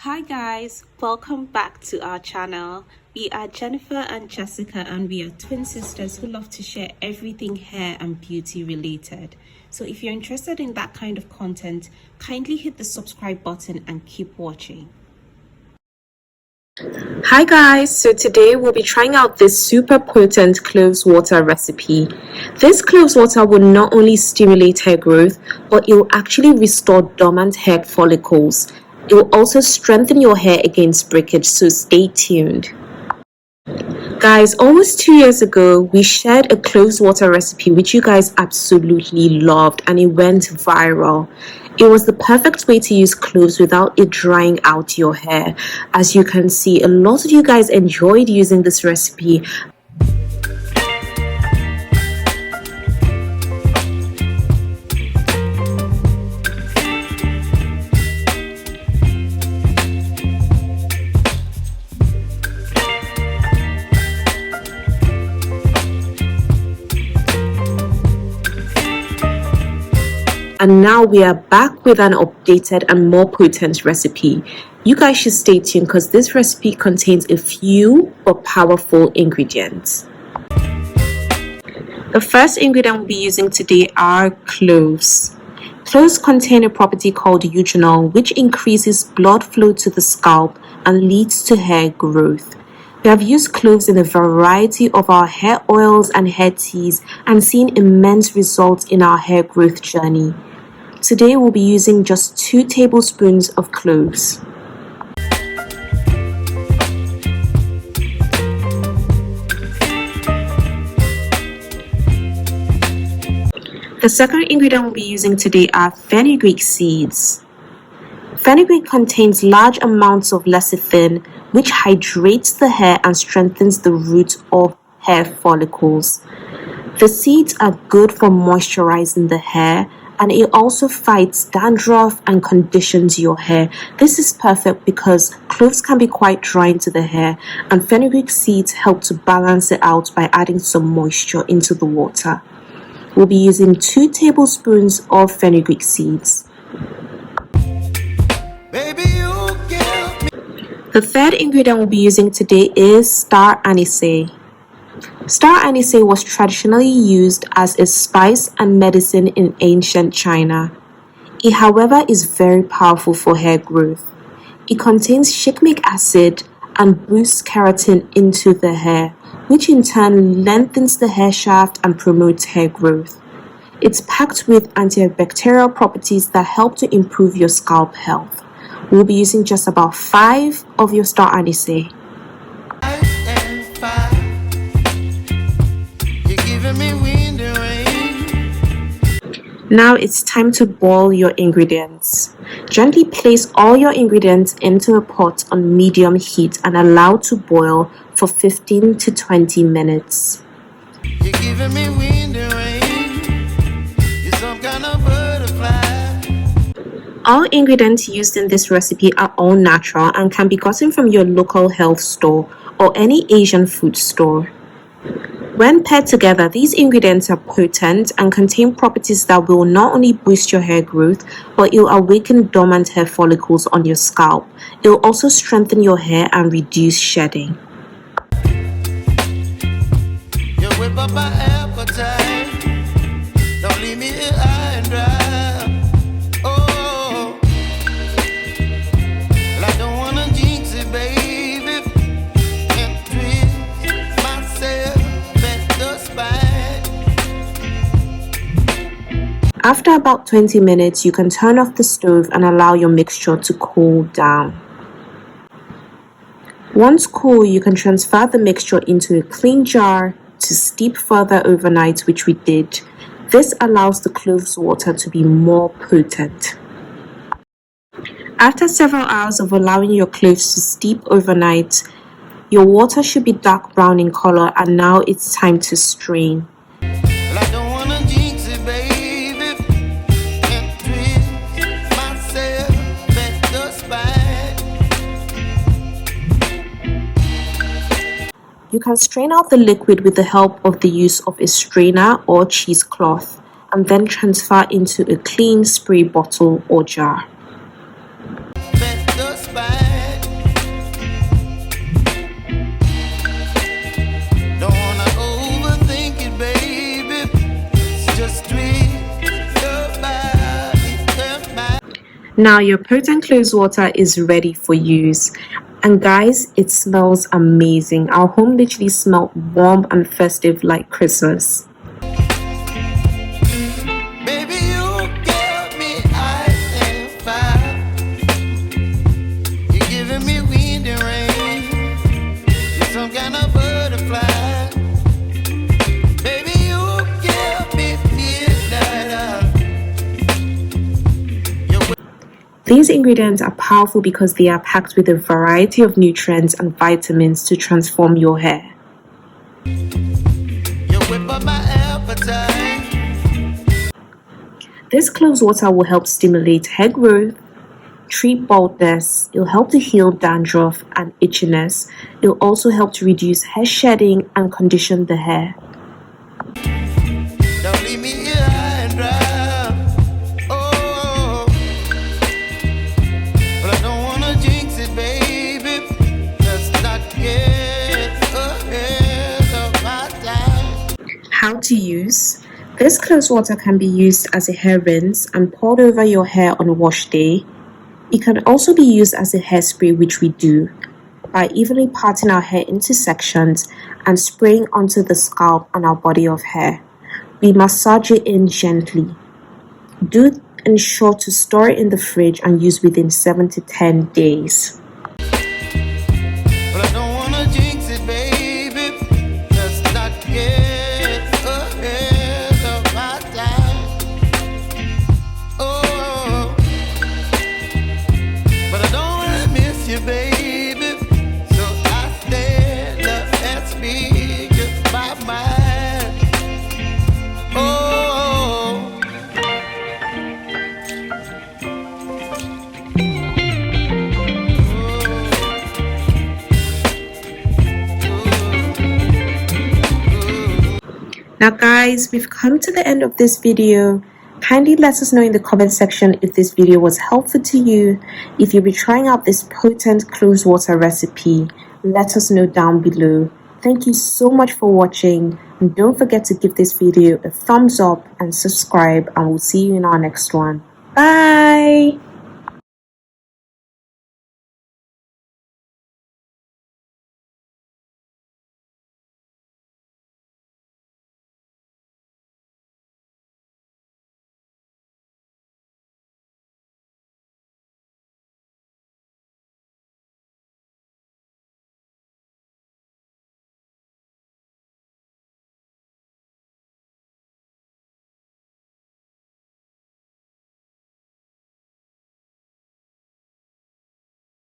Hi guys, welcome back to our channel. We are Jennifer and Jessica and we are twin sisters who love to share everything hair and beauty related. So if you're interested in that kind of content, kindly hit the subscribe button and keep watching. Hi guys, so today we'll be trying out this super potent cloves water recipe. This cloves water will not only stimulate hair growth, but it will actually restore dormant hair follicles. It will also strengthen your hair against breakage, so stay tuned. Guys, almost 2 years ago, we shared a cloves water recipe which you guys absolutely loved and it went viral. It was the perfect way to use cloves without it drying out your hair. As you can see, a lot of you guys enjoyed using this recipe. And now we are back with an updated and more potent recipe. You guys should stay tuned because this recipe contains a few but powerful ingredients. The first ingredient we'll be using today are cloves. Cloves contain a property called eugenol, which increases blood flow to the scalp and leads to hair growth. We have used cloves in a variety of our hair oils and hair teas and seen immense results in our hair growth journey. Today we'll be using just 2 tablespoons of cloves. The second ingredient we'll be using today are fenugreek seeds. Fenugreek contains large amounts of lecithin, which hydrates the hair and strengthens the root of hair follicles. The seeds are good for moisturizing the hair, and it also fights dandruff and conditions your hair. This is perfect because cloves can be quite drying to the hair, and fenugreek seeds help to balance it out by adding some moisture into the water. We'll be using 2 tablespoons of fenugreek seeds. The third ingredient we'll be using today is star anise. Star anise was traditionally used as a spice and medicine in ancient China. It, however, is very powerful for hair growth. It contains shikimic acid and boosts keratin into the hair, which in turn lengthens the hair shaft and promotes hair growth. It's packed with antibacterial properties that help to improve your scalp health. We'll be using just about 5 of your star anise. Now it's time to boil your ingredients. Gently place all your ingredients into a pot on medium heat and allow to boil for 15 to 20 minutes. You're giving me wind and rain. You're some kind of butterfly. All ingredients used in this recipe are all natural and can be gotten from your local health store or any Asian food store. When paired together, these ingredients are potent and contain properties that will not only boost your hair growth, but it will awaken dormant hair follicles on your scalp. It will also strengthen your hair and reduce shedding. You whip up my appetite. Don't leave me here high and dry. Oh, I don't wanna jinx it, baby. After about 20 minutes, you can turn off the stove and allow your mixture to cool down. Once cool, you can transfer the mixture into a clean jar to steep further overnight, which we did. This allows the cloves water to be more potent. After several hours of allowing your cloves to steep overnight, your water should be dark brown in color, and now it's time to strain. You can strain out the liquid with the help of the use of a strainer or cheesecloth, and then transfer into a clean spray bottle or jar. Now your potent cloves water is ready for use. And guys, it smells amazing. Our home literally smelled warm and festive like Christmas. Baby, you give me ice and fire. You're giving me wind and rain. You're some kind of butterfly. Baby, you give me midnight. These ingredients are powerful because they are packed with a variety of nutrients and vitamins to transform your hair. You whip up my appetite. This cloves water will help stimulate hair growth, treat baldness, it'll help to heal dandruff and itchiness, it'll also help to reduce hair shedding and condition the hair. Don't leave me here high and dry. Oh, but I don't wanna jinx it, baby. Let's not get ahead of my time. How to use. This cloves water can be used as a hair rinse and poured over your hair on wash day. It can also be used as a hairspray, which we do, by evenly parting our hair into sections and spraying onto the scalp and our body of hair. We massage it in gently. Do ensure to store it in the fridge and use within 7 to 10 days. But I don't wanna jinx it, baby. Let's not get ahead of my time. Oh, but I don't wanna miss you, baby. So I stand up and speak just my mind. Oh. Now guys, we've come to the end of this video. Kindly let us know in the comment section if this video was helpful to you. If you'll be trying out this potent cloves water recipe, let us know down below. Thank you so much for watching, and don't forget to give this video a thumbs up and subscribe, and we'll see you in our next one. Bye!